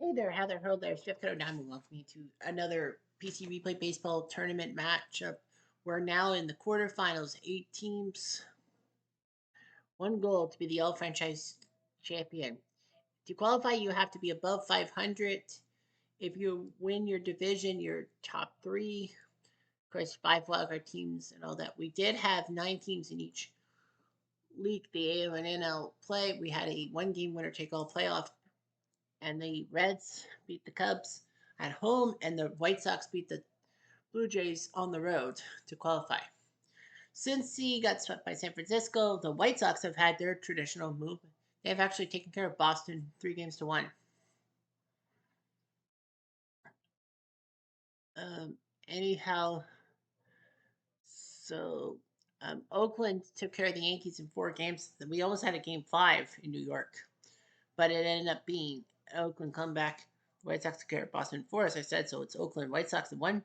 Hey there, Heather Hurl there, Fifth Cutter Diamond. Welcome me to another PC Replay Baseball tournament matchup. We're now in the quarterfinals. 8 teams, one goal to be the All Franchise champion. To qualify, you have to be above 500. If you win your division, you're top 3. Of course, 5 wildcard teams and all that. We did have 9 teams in each league, the AL and NL play. We had a 1-game winner-take-all playoff, and the Reds beat the Cubs at home, and the White Sox beat the Blue Jays on the road to qualify. Cincy got swept by San Francisco. The White Sox have had their traditional move. They've actually taken care of Boston 3-1. Anyhow, so Oakland took care of the Yankees in 4 games. We almost had a game 5 in New York, but it ended up being Oakland comeback. The White Sox took care of Boston 4, as I said. So it's Oakland White Sox in 1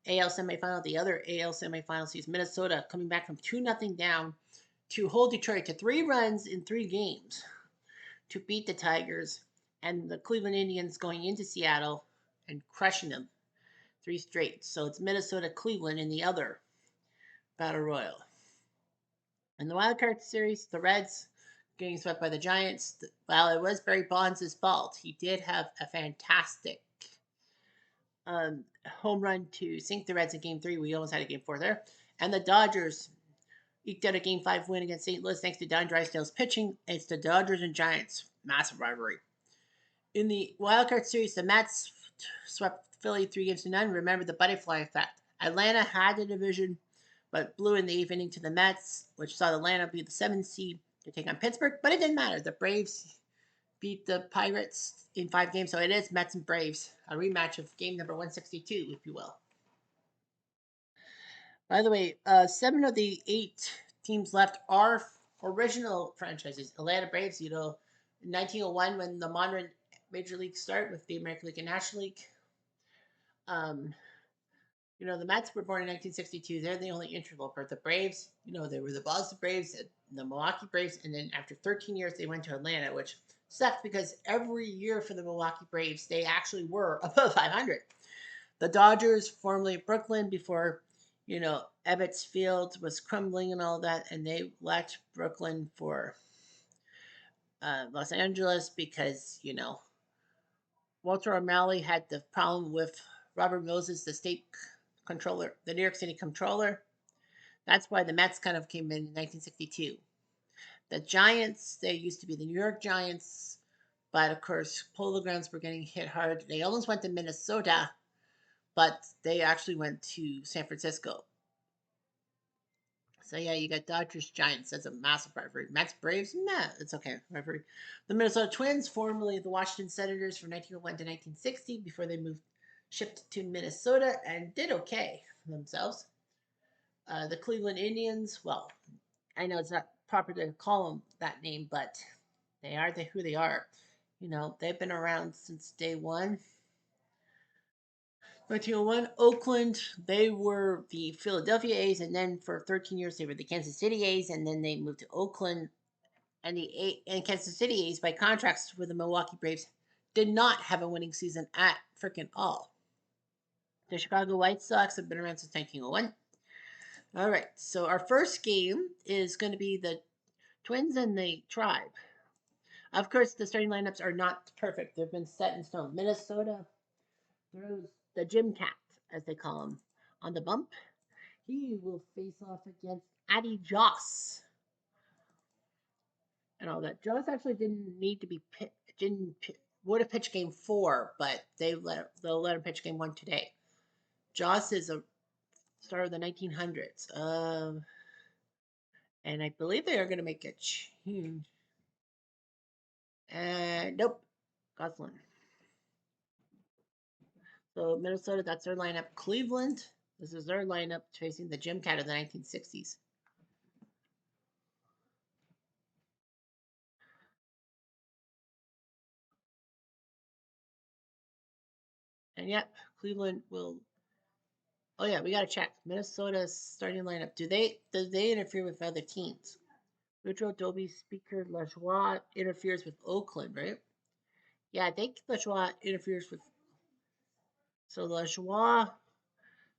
AL semifinal. The other AL semifinal sees Minnesota coming back from 2-0 down to hold Detroit to 3 runs in 3 games to beat the Tigers, and the Cleveland Indians going into Seattle and crushing them 3 straight. So it's Minnesota Cleveland in the other Battle Royal. In the wild card series, the Reds getting swept by the Giants. Well, it was Barry Bonds' fault. He did have a fantastic home run to sink the Reds in Game 3. We almost had a Game 4 there. And the Dodgers eked out a Game 5 win against St. Louis thanks to Don Drysdale's pitching. It's the Dodgers and Giants. Massive rivalry. In the wildcard series, the Mets swept Philly 3-0. Remember the butterfly effect. Atlanta had the division, but blew in the 8th inning to the Mets, which saw Atlanta be the 7th seed to take on Pittsburgh. But it didn't matter. The Braves beat the Pirates in 5 games, so it is Mets and Braves, a rematch of game number 162, if you will. By the way, 7 of the 8 teams left are original franchises. Atlanta Braves, in 1901 when the modern Major League started with the American League and National League. The Mets were born in 1962. They're the only interloper. The Braves, they were the Boston Braves, the Milwaukee Braves, and then after 13 years, they went to Atlanta, which sucked because every year for the Milwaukee Braves, they actually were above 500. The Dodgers, formerly Brooklyn, before, Ebbets Field was crumbling and all that, and they left Brooklyn for Los Angeles because, Walter O'Malley had the problem with Robert Moses, the state controller, the New York City controller. That's why the Mets kind of came in 1962. The Giants, they used to be the New York Giants, but of course, Polo Grounds were getting hit hard. They almost went to Minnesota, but they actually went to San Francisco. So yeah, you got Dodgers Giants. That's a massive rivalry. Mets Braves, nah, it's okay. Rivalry. The Minnesota Twins, formerly the Washington Senators from 1901 to 1960, before they shipped to Minnesota and did okay for themselves. The Cleveland Indians, well, I know it's not proper to call them that name, but they are who they are. They've been around since day one. 1901, Oakland, they were the Philadelphia A's, and then for 13 years they were the Kansas City A's, and then they moved to Oakland. And Kansas City A's, by contrast with the Milwaukee Braves, did not have a winning season at freaking all. The Chicago White Sox have been around since 1901. All right, so our first game is going to be the Twins and the Tribe. Of course, the starting lineups are not perfect. They've been set in stone. Minnesota throws the Gym Cat, as they call him, on the bump. He will face off against Addy Joss and all that. Joss actually didn't need to be would have pitched game 4, but they'll let him pitch game 1 today. Joss is a star of the 1900s, and I believe they are going to make a change. Nope, Goslin. So Minnesota, that's their lineup. Cleveland, this is their lineup facing the Gym Cat of the 1960s. And yep, Cleveland will. Oh yeah, we got to check Minnesota's starting lineup. Do they interfere with other teams? Woodrow Dobie Speaker LaJoie interferes with Oakland, right? Yeah, I think LeJoie interferes with. So LeJoie.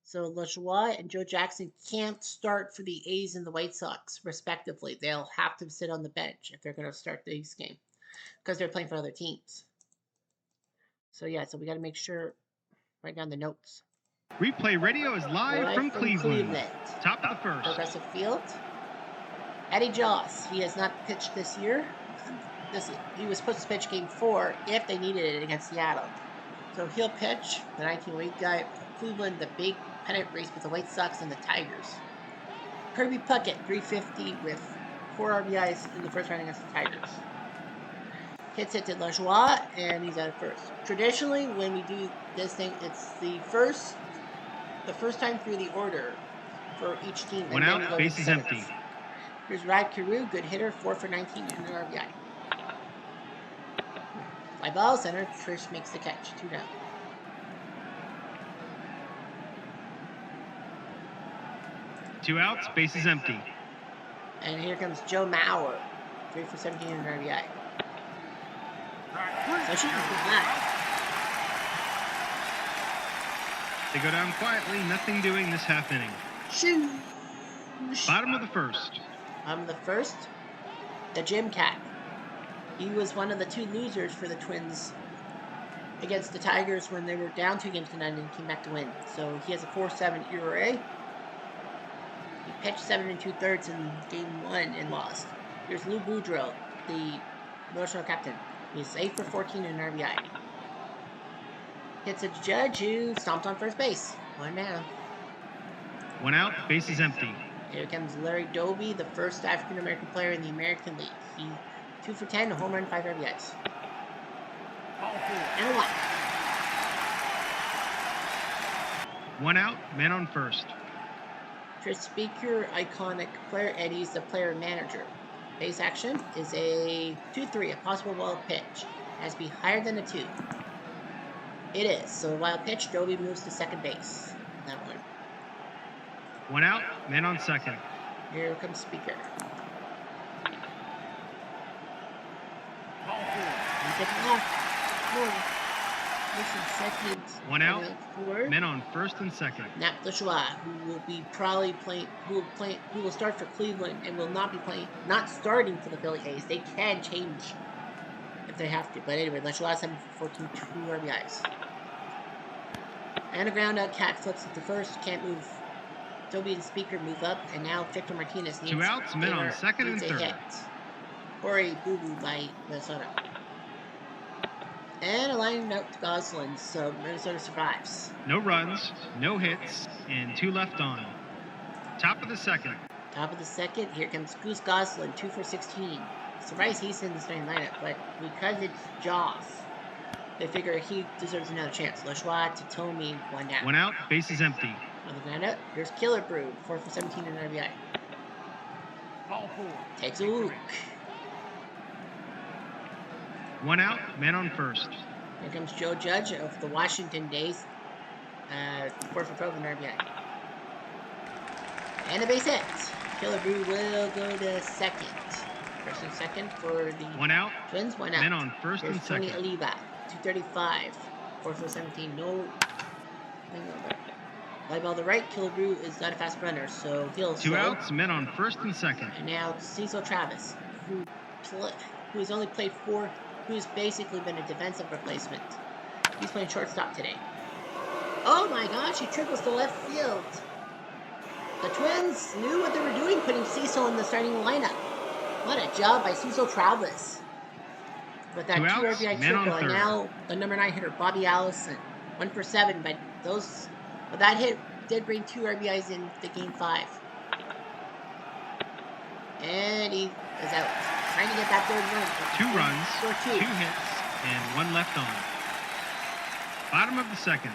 So LeJoie and Joe Jackson can't start for the A's and the White Sox, respectively. They'll have to sit on the bench if they're going to start the A's game because they're playing for other teams. So yeah, so we got to make sure, write down the notes. Replay radio is live from Cleveland. Top of the first. Progressive Field. Eddie Joss, he has not pitched this year. He was supposed to pitch game 4 if they needed it against Seattle. So he'll pitch the 1908 guy of Cleveland, the big pennant race with the White Sox and the Tigers. Kirby Puckett, 350 with 4 RBIs in the first round against the Tigers. Hits it to LeJoie, and he's at first. Traditionally, when we do this thing, it's the first time through the order for each team. One out, bases empty. Here's Rad Carew, good hitter, 4 for 19 and an RBI. Fly ball center, Trish makes the catch, 2 down. Two outs, bases empty. And here comes Joe Mauer, 3 for 17 and an RBI. So she can do that. They go down quietly, nothing doing this half inning. Shoo! Bottom of the first. The first, the Jim Cat. He was one of the 2 losers for the Twins against the Tigers when they were down 2 games to none and came back to win. So he has a 4.7 ERA. He pitched 7 2/3 in game 1 and lost. Here's Lou Boudreau, the National captain. He's 8 for 14 and an RBI. Hits a Judge who stomped on first base. 1 down. 1 out, bases empty. Here comes Larry Doby, the first African-American player in the American League. He 2 for 10, a home run, 5 RBIs. And a 1. 1 out, man on first. Chris Speaker, iconic player. Eddie's the player manager. Base action is a 2-3, a possible wild pitch. Has to be higher than a 2. It is. So wild pitch, Doby moves to second base. That one. 1 out, man on second. Here comes Speaker. Second. 1 out, men on first and second. Nap LeJoie, who will be probably playing, who will start for Cleveland and will not be playing, not starting for the Philly A's. They can change if they have to. But anyway, LeJoie 7 for 14, 2 RBIs. And a ground out, Cat flips it to first, can't move. Doby and Speaker move up, and now Victor Martinez needs 2 outs, men on second and third. Hit. Or a boo-boo by Minnesota. And a line out to Goslin, so Minnesota survives. No runs, no hits, and 2 left on. Top of the second. Top of the second, here comes Goose Goslin, 2 for 16. Surprised he's in the starting lineup, but because it's Jaws, they figure he deserves another chance. LeJoie to Tomey, 1 down. 1 out, bases empty. On the ground out, there's Killer Brew, 4 for 17 and an RBI. Takes a look. 1 out, man on first. Here comes Joe Judge of the Washington Days, 4 for 12 and an RBI. And a base hit. Killer Brew will go to second. First and second for the 1 out, Twins, 1 out. men on first There's and Tony second. Oliva, 235, 4 for 17, no. Fly ball to right, Killer Brew is not a fast runner, so he'll 2 outs, men on first and second. And now Cecil Travis, who's only played 4, who's basically been a defensive replacement. He's playing shortstop today. Oh my gosh, he triples to left field. The Twins knew what they were doing, putting Cecil in the starting lineup. What a job by Cecil Travis. With that 2 RBI triple, and now the number 9 hitter, Bobby Allison, 1 for 7, but that hit did bring 2 RBIs in the game 5. And he is out. Trying to get that 3rd run. 2 runs, 2 hits, and 1 left on. Bottom of the second.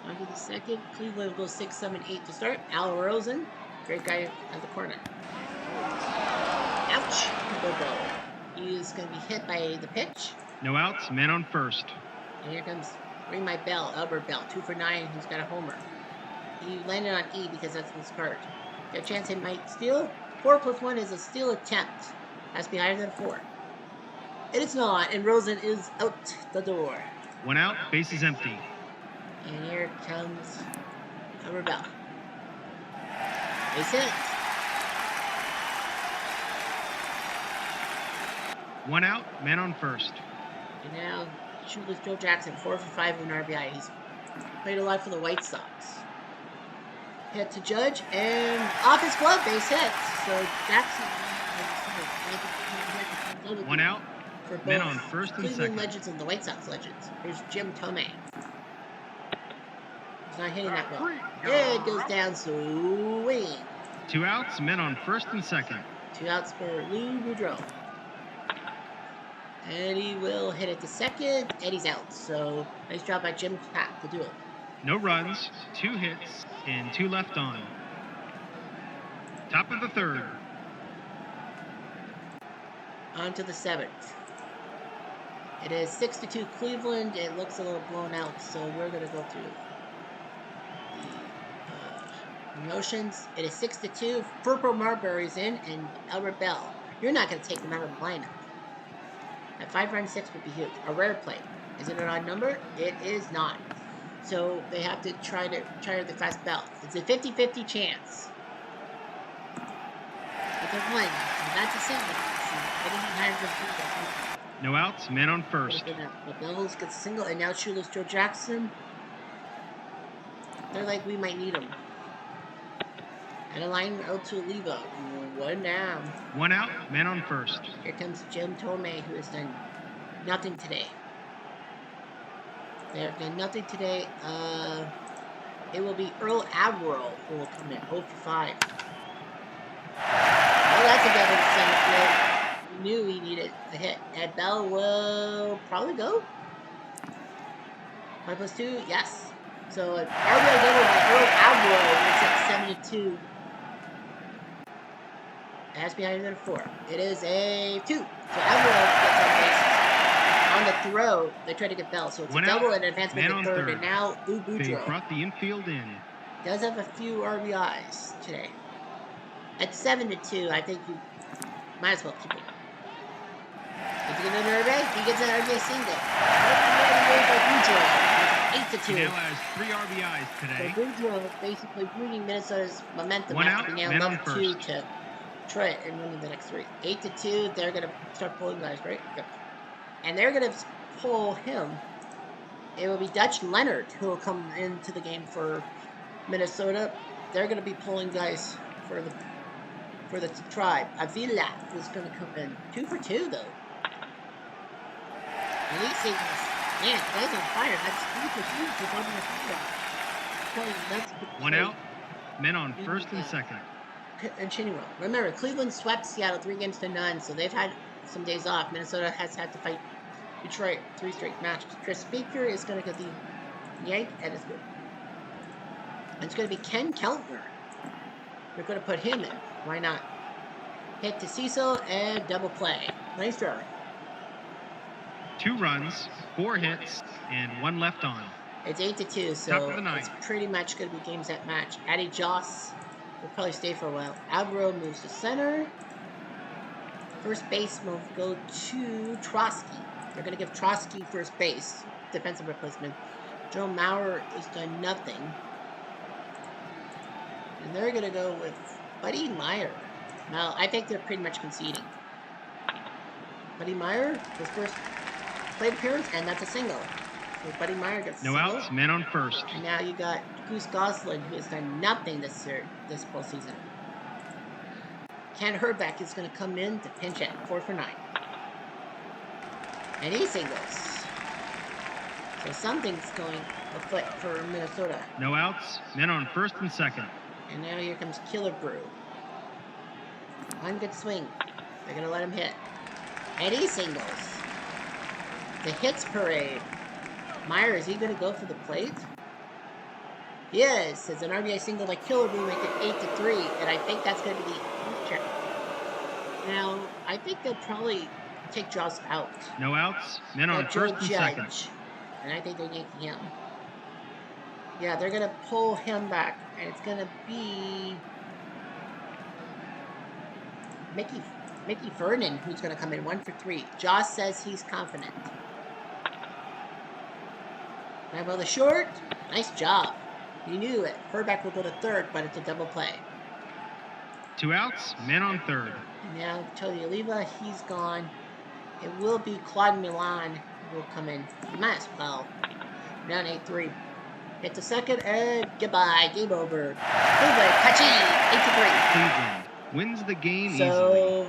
Onto the second. Cleveland will go 6, 7, 8 to start. Al Rosen, great guy at the corner. Ouch. He is going to be hit by the pitch. No outs, men on first. And here comes Ring My Bell, Albert Bell, 2 for 9. He's got a homer. He landed on E because that's his card. Got a chance he might steal. 4 plus 1 is a steal attempt. Has to be higher than 4. It is not, and Rosen is out the door. 1 out, bases empty. And here comes a Rebel. Base hit. 1 out, man on first. And now, Shoeless Joe Jackson, 4 for 5 with an RBI. He's played a lot for the White Sox. Hit to Judge, and off his glove, base hit. So Jackson. 1 out, for both men on first and Cleveland second. Legends and the White Sox Legends. Here's Gm1. He's not hitting that well. It goes down, swing. 2 outs, men on first and second. 2 outs for Lou Boudreau. Eddie will hit it to second. Eddie's out. So nice job by Jim Cat to do it. No runs, 2 hits, and 2 left on. Top of the third. On to the 7th. It is 6-2 Cleveland. It looks a little blown out, so we're going to go through the motions. It is 6-2. Purple Marbury's in, and Albert Bell. You're not going to take him out of the lineup. At 5 run 6 would be huge. A rare play. Is it an odd number? It is not. So they have to try the fast Bell. It's a 50-50 chance. But they're playing. That's a single. No outs, man on first. The Bells gets a single, and now Shoeless Joe Jackson. They're like, we might need him. And a line out to Oliva. 1 down. 1 out, man on first. Here comes Gm1, who has done nothing today. They have done nothing today. It will be Earl Averill who will come in. 0 for 5. Well, that's a double center field. He knew he needed a hit. And Bell will probably go. 5+2, yes. So an RBI double by Earl Averill makes it 7-2. It has to be higher than a 4. It is a 2. So Averill gets on base. On the throw, they try to get Bell. So it's a double and advancement to third. And now Lou Boudreau. They brought the infield in. Does have a few RBIs today. At 7-2, I think you might as well keep it. Does he get another RBI? He gets an RBI single. 8-2. He now has 3 RBIs today. So Boudreau basically bringing Minnesota's momentum 1 after out, being man down on 2 first. to Detroit and winning the next 3. 8-2, they're going to start pulling guys, right? Yep. And they're going to pull him. It will be Dutch Leonard who will come into the game for Minnesota. They're going to be pulling guys for the Tribe. Avila is going to come in. 2 for 2, though. Elite Signals. Man, guys on fire. That's 3 for 2 for 1 out. Men on first and second. And Chinwell. Remember, Cleveland swept Seattle 3-0, so they've had some days off. Minnesota has had to fight Detroit 3 straight matches. Chris Speaker is going to get the yank, and it's good. And it's going to be Ken Keltner. They're going to put him in. Why not? Hit to Cecil and double play. Nice try. 2 runs, 4 hits, and 1 left on. It's 8-2, so it's pretty much going to be game set match. Addie Joss will probably stay for a while. Averill moves to center. First base will go to Trosky. They're going to give Trosky first base. Defensive replacement. Joe Maurer has done nothing. And they're going to go with Buddy Meyer. Now, I think they're pretty much conceding. Buddy Meyer, his first plate appearance, and that's a single. So Buddy Meyer gets no outs, man on first. And now you got Goose Goslin, who has done nothing this postseason. Ken Herbeck is going to come in to pinch hit, 4 for 9. And he singles. So something's going afoot for Minnesota. No outs, men on first and second. And now here comes Killer Brew. One good swing. They're going to let him hit. And he singles. The hits parade. Meyer, is he going to go for the plate? Yes, it's an RBI single by Killer Brew, make it 8-3, and I think that's going to be check. Now, I think they'll probably take Joss out. No outs, men on first and second. And I think they're yanking him. Yeah, they're going to pull him back, and it's going to be Mickey Mickey Vernon, who's going to come in 1 for 3. Joss says he's confident. Now about the short. Nice job. You knew it. Herbeck will go to third, but it's a double play. 2 outs, men on third. Now, Tony Oliva, he's gone. It will be Claude Milan who will come in. He might as well. Down 8-3. Hit the second, and goodbye. Game over. Cleveland, catchy. 8-3. Cleveland wins the game easily. So,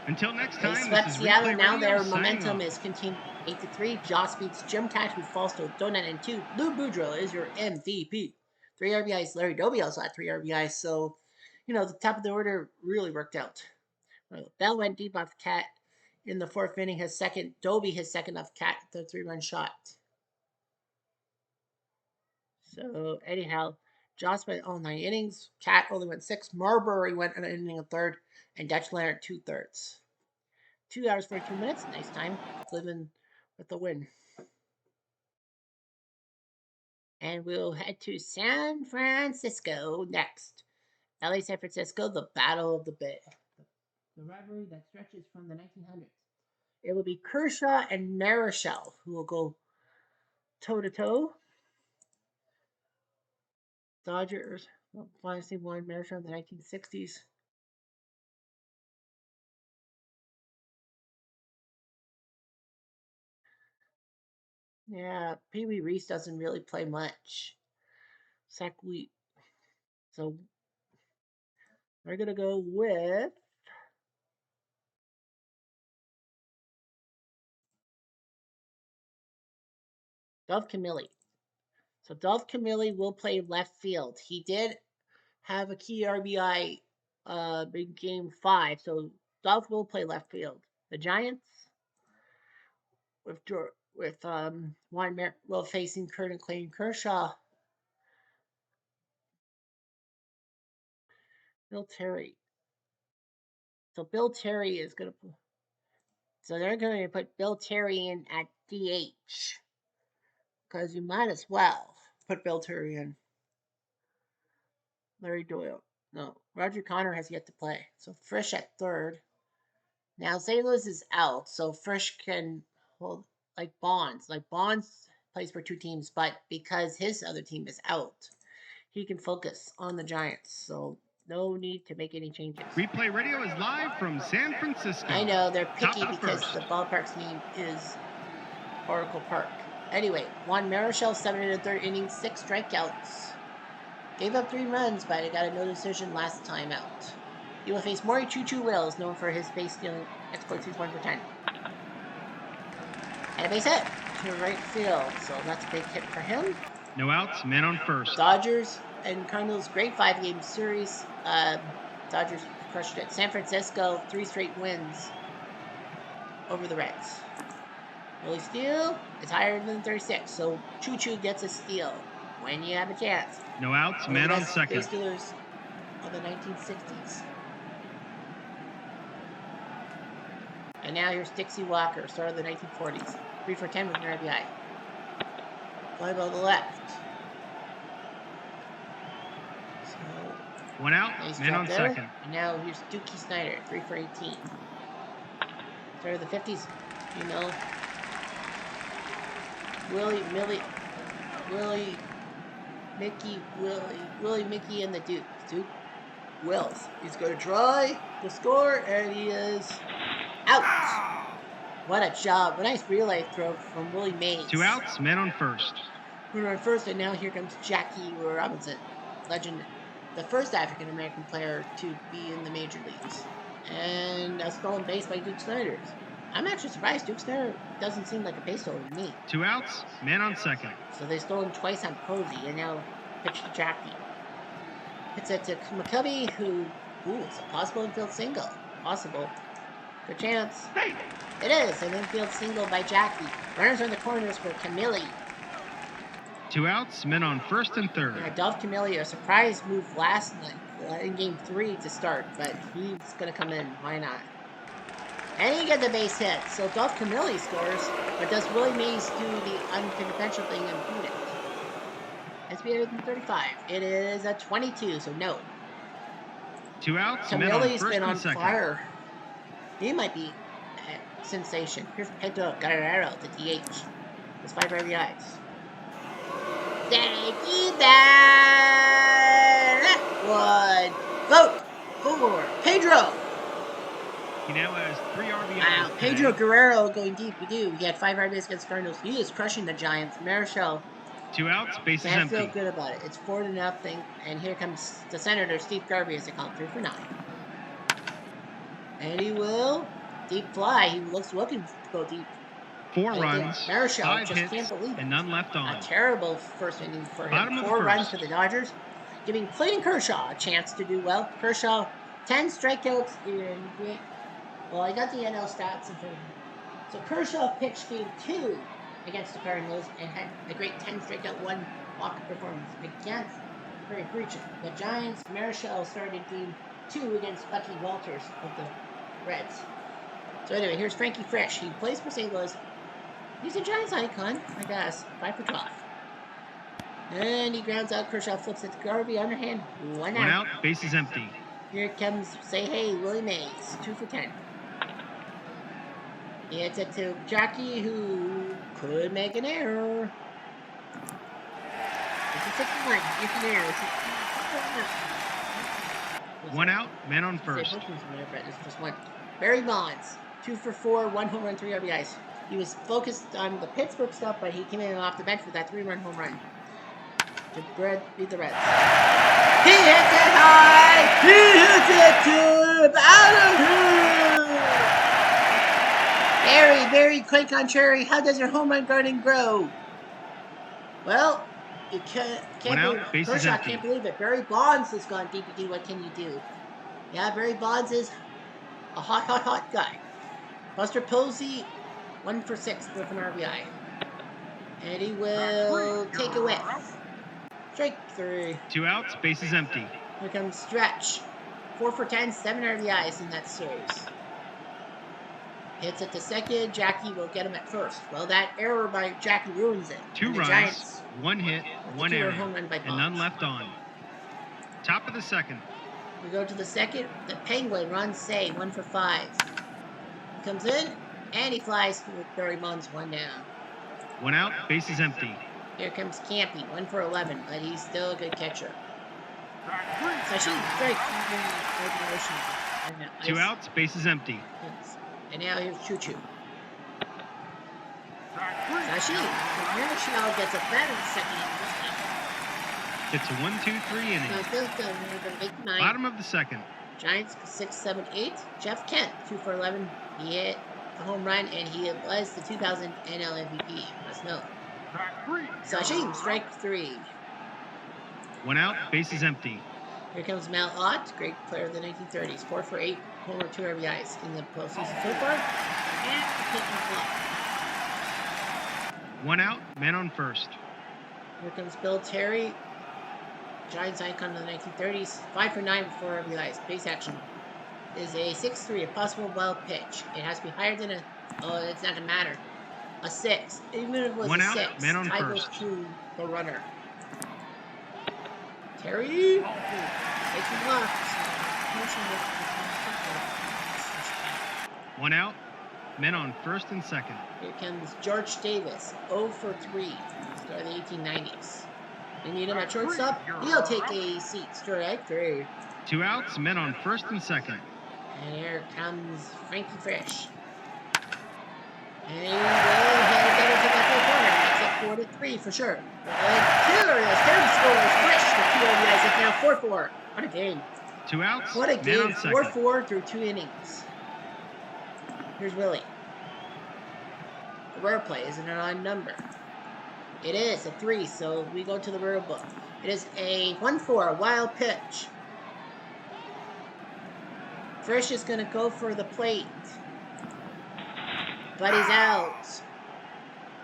Until next they time, swept this is Seattle. Replay Now Radio their signing momentum off. is continuing. 8-3. Joss beats Jim Cash, who falls to Donut and 2. Lou Boudreaux is your MVP. 3 RBIs. Larry Doby also had 3 RBIs. So, the top of the order really worked out. Bell went deep off Cat in the 4th inning. His second. Doby his second off Cat, the 3-run shot. So, anyhow, Joss went all 9 innings. Cat only went 6. Marbury went an inning and third. And Dutch Leonard 2/3. 2 hours, 42 minutes. Nice time. Cleveland with the win. And we'll head to San Francisco next. LA San Francisco, the Battle of the Bay. The rivalry that stretches from the 1900s. It will be Kershaw and Marichal who will go toe-to-toe. Dodgers, Dynasty won Marichal in the 1960s. Yeah, Pee Wee Reese doesn't really play much. Zach Wheat. So we're going to go with Dove Camilli. So Dove Camilli will play left field. He did have a key RBI in Game 5, so Dove will play left field. The Giants with Juan Merrill facing Curtin Clayton Kershaw. Bill Terry. So Bill Terry is going to. So they're going to put Bill Terry in at DH because you might as well put Bill Terry in. Larry Doyle. No, Roger Connor has yet to play. So Frisch at third. Now Zalos is out, so Frisch can hold like Bonds. Like Bonds plays for 2 teams, but because his other team is out, he can focus on the Giants. So no need to make any changes. Replay Radio is live from San Francisco. I know they're picky Top of the because first. the ballpark's name is Oracle Park. Anyway, Juan Marichal, 7 1/3 innings, 6 strikeouts. Gave up 3 runs, but he got a no decision last time out. He will face Maury Choo Choo Wills, known for his base stealing exploits. He's 1 for 10. And a base hit to right field, so that's a big hit for him. No outs, men on first. Dodgers and Cardinals, great 5-game series. Dodgers crushed it. San Francisco, 3 straight wins over the Reds. Willie Steele is higher than 36, so Choo Choo gets a steal when you have a chance. No outs, men on second. Base stealers of the 1960s. And now here's Dixie Walker, start of the 1940s. 3 for 10 with an RBI. Fly ball to the left. So, 1 out, nice men job on there. second. And now here's Dookie Snyder, 3 for 18. Start of the 50s, Willie, Mickey, and the Duke. Duke Wills. He's going to try to score, and he is out. What a job. A nice relay throw from Willie Mays. 2 outs, men on first. We're on first, and now here comes Jackie Robinson, legend, the first African-American player to be in the major leagues. And a stolen base by Duke Snyder. I'm actually surprised. Duke Snyder doesn't seem like a base stealer to me. 2 outs, men on second. So they stole him twice on Posey, and now pitch to Jackie. Hits it to McCovey, who, it's a possible infield single. Possible. Good chance. It is an infield single by Jackie. Runners are in the corners for Camilli. 2 outs, men on first and third. Dove Camilli, a surprise move last night in Game 3 to start, but he's going to come in. Why not? And he gets the base hit. So Dove Camilli scores, but does Willie Mays do the unconventional thing and boot it? It's better than 35. It is a 22, so no. 2 outs, men on Camilli's first been on and second. fire He might be a sensation. Here's Pedro Guerrero, the DH. With 5 RBIs. Thank you, that one. Vote for Pedro. He now has 3 RBIs. Wow, today. Pedro Guerrero going deep. We do. He had 5 RBIs against Cardinals. He is crushing the Giants. Marichal 2 outs, bases can't empty. feel good about it. It's 4-0, and here comes the senator, Steve Garvey, as they call him, 3 for 9. And he will deep fly. He looking to go deep. 4 I think runs, Marichal 5 just hits, can't believe it. and none left on. A terrible first inning for him. Bottom of the 4 runs first. for the Dodgers, giving Clayton Kershaw a chance to do well. Kershaw, 10 strikeouts in great. Well, I got the NL stats in front of me. So Kershaw pitched game 2 against the Cardinals and had a great 10 strikeout, 1 walk performance against Perry Preacher. The Giants, Marichal started game 2 against Bucky Walters of the Reds. So anyway, here's Frankie Fresh. He plays for St. Louis. He's a Giants icon, I guess. 5 for 12. And he grounds out. Kershaw flips it to Garvey. Underhand. 1 out. Bases empty. Here comes Say Hey, Willie Mays. 2 for 10. He hits it to Jackie, who could make an error. It's a 6-1. It's an error. 1 out, man on first. This is just 1. Barry Bonds. 2 for 4, 1 home run, 3 RBIs. He was focused on the Pittsburgh stuff, but he came in off the bench with that 3-run home run to beat the Reds. He hits it high! He hits it deep! Out of here! Very quick on Cherry. How does your home run garden grow? Well, you can't believe Kershaw can't believe it. Barry Bonds has gone DPD. What can you do? Yeah, Barry Bonds is a hot guy. Buster Posey, 1 for 6 with an RBI. And he will take a whiff. Strike 3. 2 outs, bases empty. Here comes Stretch. 4 for 10, 7 RBIs in that series. Hits it to second. Jackie will get him at first. Well, that error by Jackie ruins it. 2 runs, Giants, 1 hit, 1 error, and Bonds. none left on. Top of the second. We go to the second. The Penguin runs Say, 1 for 5. He comes in, and he flies with Barry Bonds, 1 down. 1 out, bases empty. Here comes Campy, 1 for 11, but he's still a good catcher. So she's very 2 outs, bases empty. And now here's Choo Choo. Sashi gets a better second inning this time. It's a 1-2-3 inning. So still good. Bottom of the second. Giants 6, 7, 8. Jeff Kent 2 for 11. He hit a home run and he was the 2000 NL MVP. Must know. Sashim, strike 3. 1 out, bases empty. Here comes Mal Ott, great player of the 1930s. 4 for 8, homer, 2 RBIs in the postseason so far. And taking block. 1 out, man on first. Here comes Bill Terry, Giants icon of the 1930s. 5 for 9 with 4 RBIs. Base action is a 6-3, a possible wild pitch. It has to be higher than it's not gonna matter. A 6. Even if it was 1 a out, 6, man on tie first. goes to the runner. Terry takes a block. 1 out, men on first and second. Here comes George Davis, 0 for 3, start of the 1890s. They need him at shortstop. He'll take a seat. Strike 3. 2 outs, men on first and second. And here comes Frankie Fresh. And he will get it to that corner. Makes it 4-3 for sure. And here is Terry scores. Fresh with 2 RBIs. It's now 4-4. What a game. 2 outs. What a game. 4-4 4-4 through 2 innings. Here's Willie. The rare play is an odd number. It is a 3, so we go to the rare book. It is a 1-4, a wild pitch. Fresh is going to go for the plate. But he's out.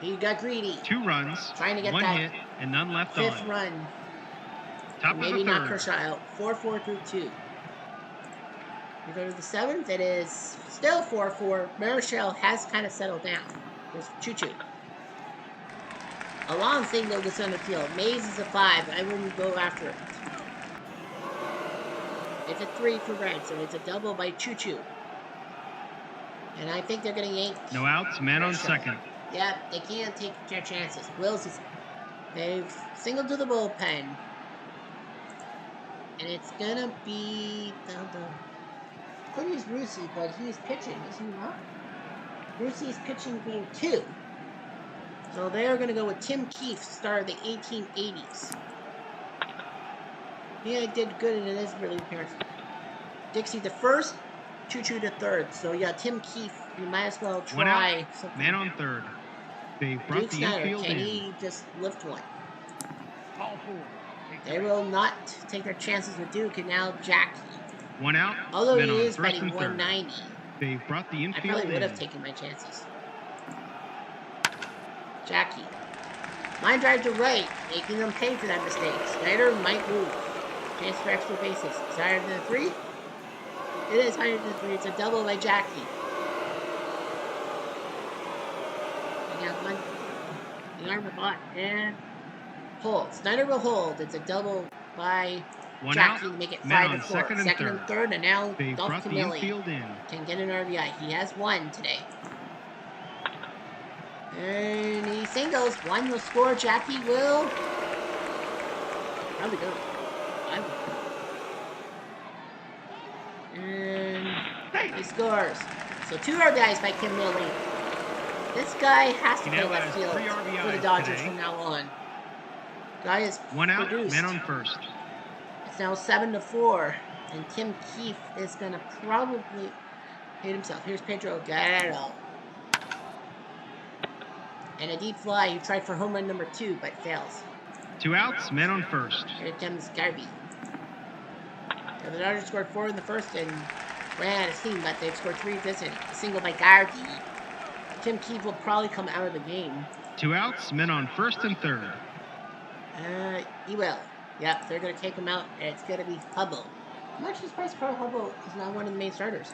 He got greedy. 2 runs, trying to get 1 that hit, and none left 5th on. run. Top Maybe of the not third. Kershaw out. 4-4 through 2. We go to the 7th. It is still 4-4. Marichal has kind of settled down. There's Choo Choo. A long single to center field. Mays is a 5. I wouldn't go after it. It's a 3 for Red, so it's a double by Choo Choo. And I think they're going to yank. No outs, man on Kershaw. second. Yeah, they can't take their chances. They've singled to the bullpen. And it's going to be could use Rusi, but he's pitching, isn't he not? Rusi's pitching game 2. So they're going to go with Tim Keefe, star of the 1880s. Yeah, he did good in his relief appearance. Dixie the first, Choo-Choo the third. So yeah, Tim Keefe, you might as well try. One out, something. man on third. They brought Duke the Snyder, infield can in. he just lift one? Ball 4. They will not take their chances with Duke, and now Jackie. One out, Although men he on is first batting and third. 190. They brought the I infield probably would in. have taken my chances. Jackie. Line drive to right, making them pay for that mistake. Snyder might move. Chance for extra bases. It's higher than 3? It is higher than 3. It's a double by Jackie. They got one. The arm of bot and hold. Snyder will hold. It's a double by One Jackie out, to make it men 5 on to 4. second and third. And now They Dolph brought the Camilli infield in. can get an RBI. He has 1 today. And he singles. 1 will score. Jackie will probably go. And he scores. So 2 RBIs by Camilli. This guy has to play left field for the Dodgers today. from now on. Guy is 1 out, produced. man on first. It's now 7 to 4, and Tim Keefe is gonna probably hit himself. Here's Pedro Guerrero. And a deep fly. He tried for home run number 2, but fails. 2 outs, man on first. Here comes Garvey. Yeah, the Dodgers scored 4 in the first and ran out of steam, but they've scored 3 this inning. A single by Garvey. Tim Keefe will probably come out of the game. 2 outs, men on first and third. He will. Yep, they're going to take him out, and it's going to be Hubble. I'm actually surprised Carl Hubble is not one of the main starters.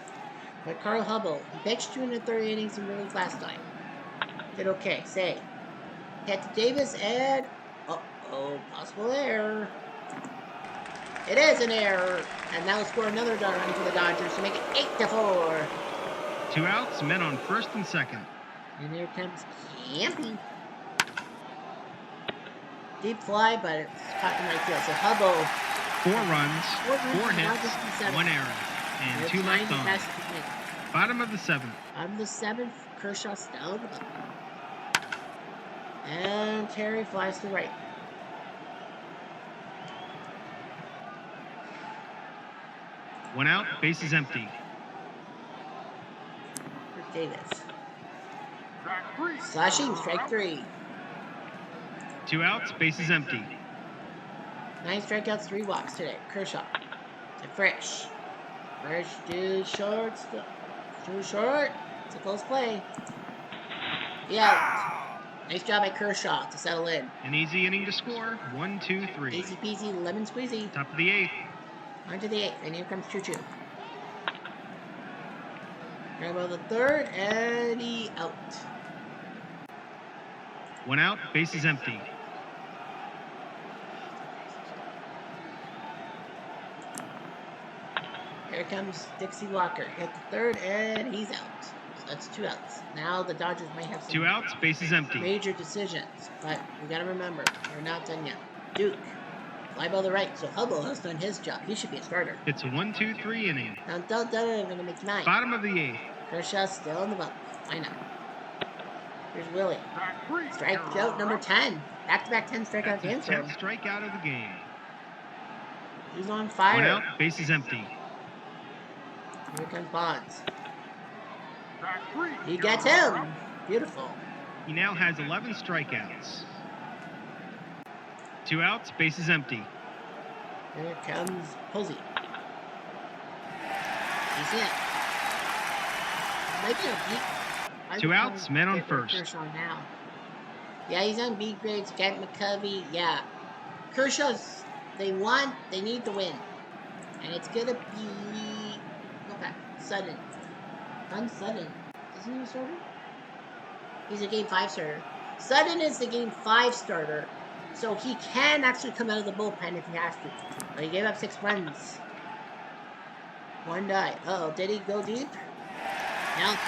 But Carl Hubble, he pitched 2 1/3 innings in relief last time. Did okay, say. Hit to Davis, and... Uh-oh, possible error. It is an error, and now score another run for the Dodgers to make it 8 to 4. 2 outs, men on first and second. And here comes Campy. Deep fly, but it's caught in right field. So Hubble. 4 runs, 4 hits, 1 error, and 2 left on. Bottom of the 7th. On the 7th, Kershaw still. And Terry flies to right. One out, base is empty. For Davis. Slashing, strike 3. 2 outs, base is empty. 9 strikeouts, 3 walks today. Kershaw to Fresh. Fresh to short. Too short. It's a close play. Yeah. Nice job by Kershaw to settle in. An easy inning to score. 1, 2, 3. Easy peasy, lemon squeezy. Top of the 8th. On to the 8th, and here comes Choo-Choo. Grab the 3rd, and he out. 1 out, base is empty. Here comes Dixie Walker. Hit the 3rd, and he's out. So that's 2 outs. Now the Dodgers might have some 2 outs, base is empty. major decisions, but we gotta remember, we're not done yet. Duke. Fly ball to right, so Hubble has done his job. He should be a starter. It's a 1, 2, 3 inning. Now, I'm going to make 9. Bottom of the 8th. Kershaw's still in the bubble. Why not? Here's Willie. Strikeout number 10. Back-to-back 10 strikeout games for him. 10th strikeout of the game. He's on fire. 1 out, base is empty. Here comes Bonds. He gets him. Beautiful. He now has 11 strikeouts. 2 outs, base is empty. Here comes Posey. He's in. Might be a beat. 2 outs, man on first. Kershaw now. Yeah, he's on beat grades. Get McCovey. Yeah. Kershaw's, they need to win. And it's going to be, go back, Sudden. Sudden. Isn't he a starter? He's a game 5 starter. Sudden is the game 5 starter. So he can actually come out of the bullpen if he has to. But he gave up 6 runs. 1 die. Uh-oh, did he go deep? Now it's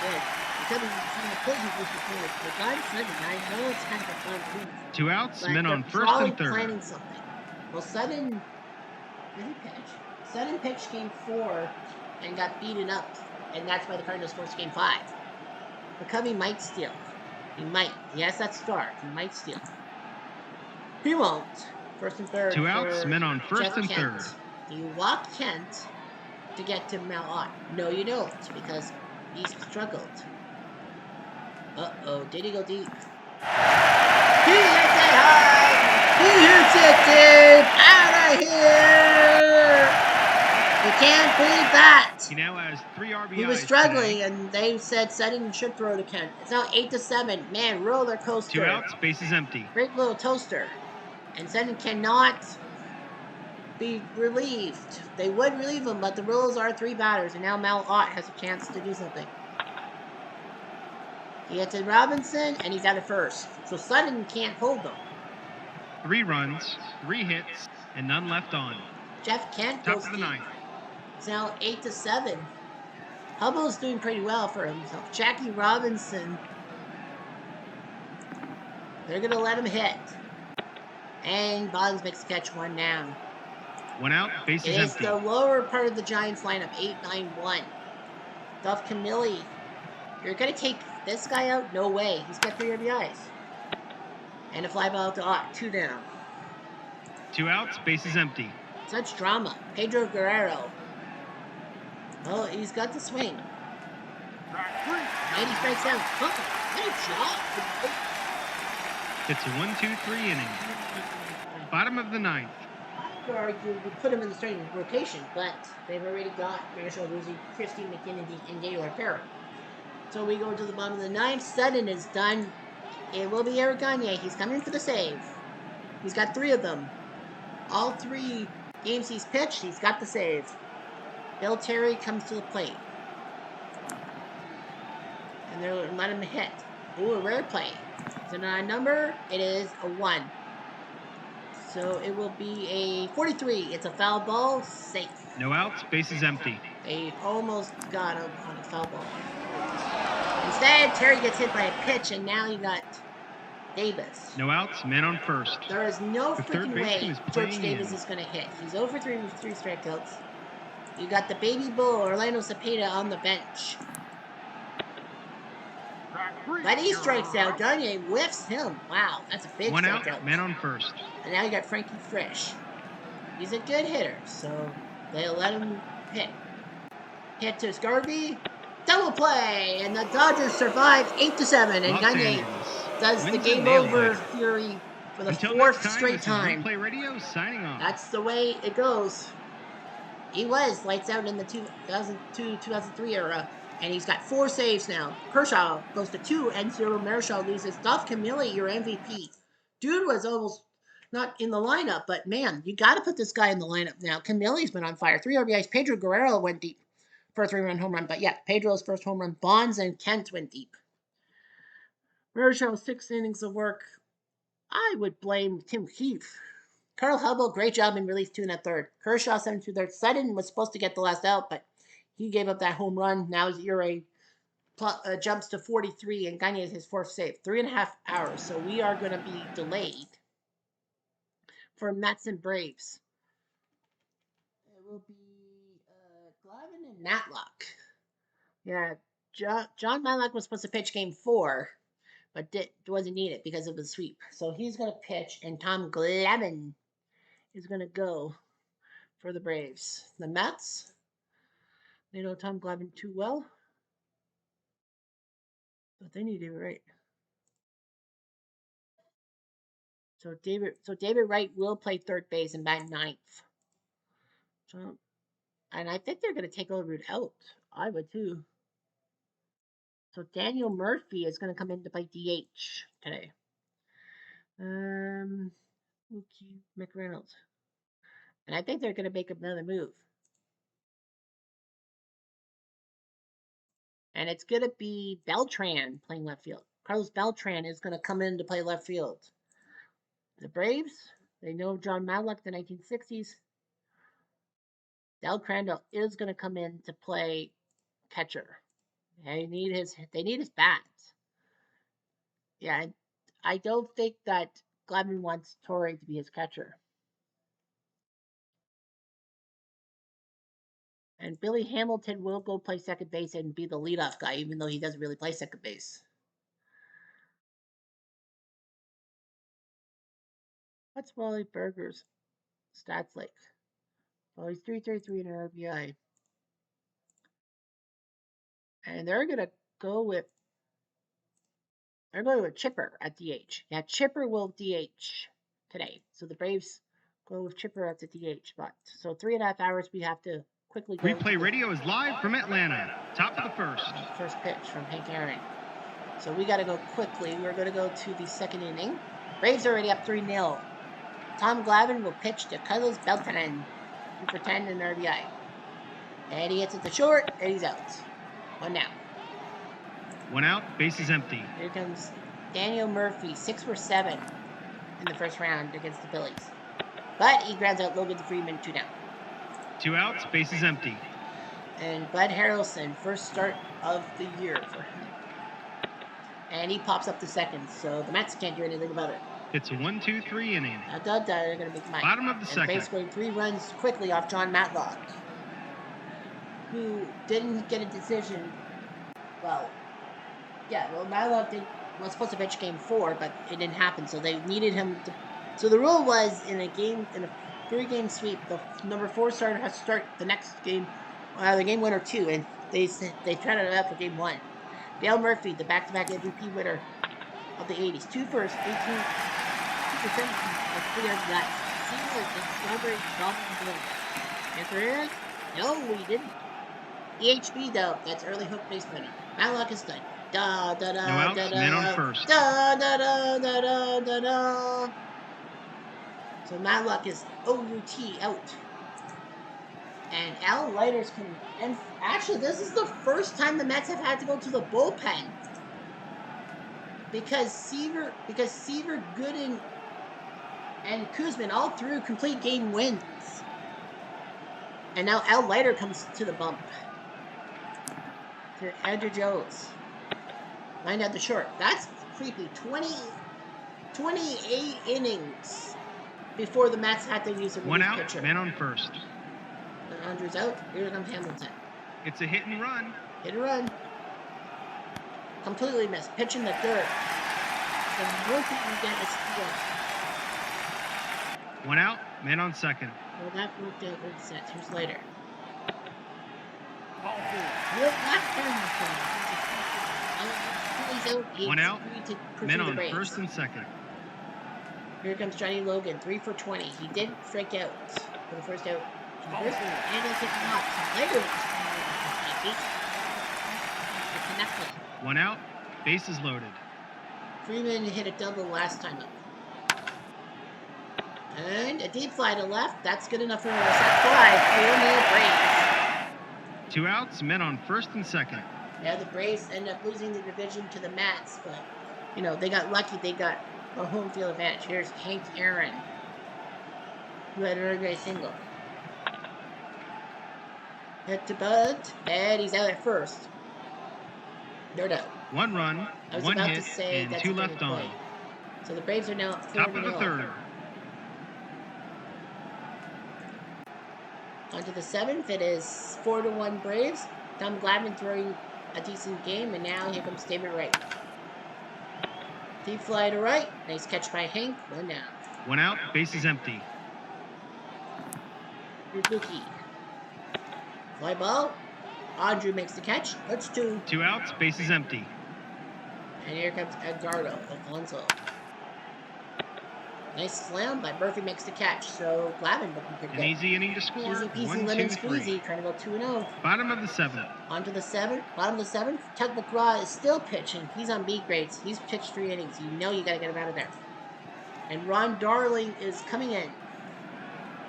good. Because I told you this before. The God Sudden, I know it's kind of a fun move. 2 outs, But men on they're first probably and third. planning something. Well, Sudden, did he pitch? Sudden pitched game 4 and got beaten up, and that's why the Cardinals forced game 5. McCovey might steal. He might. He has that start. He might steal. He won't. First and third. 2 outs, men on first Jeff and Kent. third. Do you walk Kent to get to Malott? No, you don't, because he's struggled. Uh-oh, did he go deep? He hits it hard! He hits it deep! Out of here! You can't believe that! He now has 3 RBIs. He was struggling, today. and they said Sutton should throw to Kent. It's now 8-7. Man, roller coaster. 2 outs, bases empty. Great little toaster. And Sutton cannot be relieved. They would relieve him, but the rules are 3 batters, and now Malott has a chance to do something. He hits it Robinson, and he's out of first. So Sutton can't hold them. 3 runs, 3 hits, and none left on. Jeff Kent Top goes of the deep. 9th. It's now 8-7. Hubble's doing pretty well for himself. Jackie Robinson. They're going to let him hit. And Boggs makes the catch, 1 down. 1 out, bases empty. It is empty. the lower part of the Giants lineup, 8-9-1. Duff Camilli. You're going to take this guy out? No way. He's got 3 RBIs. And a fly ball to Ott, 2 down. 2 outs, bases empty. Such drama. Pedro Guerrero. Oh, he's got the swing. And he strikes out. Oh, what a job. It's a 1-2-3 inning. Bottom of the 9th. I would argue we put him in the starting rotation, but they've already got Marshall Luzzi, Christine McKinney, and Gaylor Perry. So we go to the bottom of the 9th. Sutton is done. It will be Eric Gagne. He's coming for the save. He's got 3 of them. All 3 games he's pitched, he's got the save. Bill Terry comes to the plate. And they're letting him hit. Ooh, a rare play. Is it not a number? It is a 1. So it will be a 43. It's a foul ball. Safe. No outs, bases empty. They almost got him on a foul ball. Instead, Terry gets hit by a pitch, and now you got Davis. No outs, men on first. There is no freaking way George Davis is going to hit. He's 0 for 3 with 3 strikeouts. You got the baby bull, Orlando Cepeda, on the bench. But he strikes out. Gagne whiffs him. Wow, that's a big 1 strikeout. out, men on first. And now you got Frankie Frisch. He's a good hitter, so they'll let him hit. Hit to Scarby. Double play, and the Dodgers survive 8-7, and Gagne does the game over fury for the 4th straight time. Replay Radio signing off. That's the way it goes. He was lights out in the 2002-2003 era, and he's got 4 saves now. Kershaw goes to 2, and Cyril Marichal loses. Duff Camilli, your MVP. Dude was almost not in the lineup, but man, you got to put this guy in the lineup now. Camilli's been on fire. 3 RBIs. Pedro Guerrero went deep for a 3-run home run, but yeah, Pedro's first home run. Bonds and Kent went deep. Marichal, 6 innings of work. I would blame Tim Heath. Carl Hubble, great job in relief 2 in that 3rd. Kershaw, 7 2 3rd. Sutton was supposed to get the last out, but he gave up that home run. Now his ERA jumps to 43, and Gagne is his 4th save. 3.5 hours, so we are going to be delayed for Mets and Braves. It will be Glavin and Matlock. Yeah, John Matlock was supposed to pitch game 4, but wasn't needed because of the sweep. So he's going to pitch, and Tom Glavin is going to go for the Braves. The Mets, they know Tom Glavin too well, but they need David Wright. So David Wright will play 3rd base and bat 9th. So, and I think they're going to take Olerud out. I would too. So Daniel Murphy is going to come in to play DH today. McReynolds. And I think they're going to make another move. And it's going to be Beltran playing left field. Carlos Beltran is going to come in to play left field. The Braves, they know John Matlock, the 1960s. Del Crandall is going to come in to play catcher. They need his bat. Yeah, I don't think that Glavin wants Torrey to be his catcher. And Billy Hamilton will go play second base and be the leadoff guy, even though he doesn't really play second base. What's Wally Berger's stats like? Well, he's 333 in an RBI. And they're going to go with Chipper at DH. Yeah, Chipper will DH today. So the Braves go with Chipper at the DH spot. So 3.5 hours we have to quickly go. Replay radio is live from Atlanta. Top of the first. First pitch from Hank Aaron. So we got to go quickly. We're going to go to the second inning. Braves are already up 3-0. Tom Glavine will pitch to Carlos Beltran. 2 for 10 in RBI. And he hits it to short, and he's out. 1 out. 1 out, base is empty. Here comes Daniel Murphy, 6 for 7 in the first round against the Phillies. But he grounds out Logan Freeman, 2 down. 2 outs, base is empty. And Bud Harrelson, first start of the year for him. And he pops up to second, so the Mets can't do anything about it. It's a 1-2-3 inning. They're going to make mine. Bottom of the second. Braves scoring 3 runs quickly off John Matlock, who didn't get a decision. Matlock was supposed to pitch game 4, but it didn't happen, so they needed him to. So the rule was in a 3-game sweep, the number 4 starter has to start the next game, either game 1 or 2, and they tried it out for game 1. Dale Murphy, the back-to-back MVP winner of the 80s, 2 for 18, 2 for 17, and 3 RBIs. Seems like the Strawberry Dolphins blue. Answer is no, we didn't. EHB though, that's early hook base runner. Matlock is done. Da da da. No outs, da, da, men on first. Da da da da da da da. So Matlock is OUT out. And Al Leiters can. And actually, this is the first time the Mets have had to go to the bullpen. Because Seaver, Gooden, and Kuzman all threw complete game wins. And now Al Leiter comes to the bump. To Andrew Jones. Lined out the short. That's creepy. 28 innings before the Mets had to use a relief 1 out, pitcher. man on first. Andrews out. Here comes Hamilton. It's a hit and run. Hit and run. Completely missed. Pitch in the third. The worst you can get is steal. 1 out, man on second. Well, that worked out good set. Here's later. One out, men on first and second. Here comes Johnny Logan, 3 for 20. He did strike out for the first out. And he'll take him off. Later, 1 out, bases loaded. Freeman hit a double last time up. And a deep fly to left. That's good enough for a set fly. 4-0 Braves. 2 outs, men on first and second. Yeah, the Braves end up losing the division to the Mets, but, they got lucky. They got a home field advantage. Here's Hank Aaron, who had a very great single. Hit to Bud, and he's out at first. No doubt. 1 run, 1 hit, and 2 left on. So the Braves are now up 4-0. Top of the third. On to the 7th, it is 4-1 Braves. Tom Glavine throwing a decent game, and now here comes David Wright. Deep fly to right. Nice catch by Hank. 1 down. 1 out, base is empty. Here's Luki. Fly ball. Andrew makes the catch. That's 2. 2 outs, base is empty. And here comes Edgardo Alfonso. Nice slam, but Murphy makes the catch. So Glavine looking pretty good. An easy inning to score. Easy peasy 1, lemon 2, 3. squeezy. Trying to go 2-0. Bottom of the 7th. On to the 7th. Bottom of the 7th. Tug McGraw is still pitching. He's on B grades. He's pitched 3 innings. You got to get him out of there. And Ron Darling is coming in.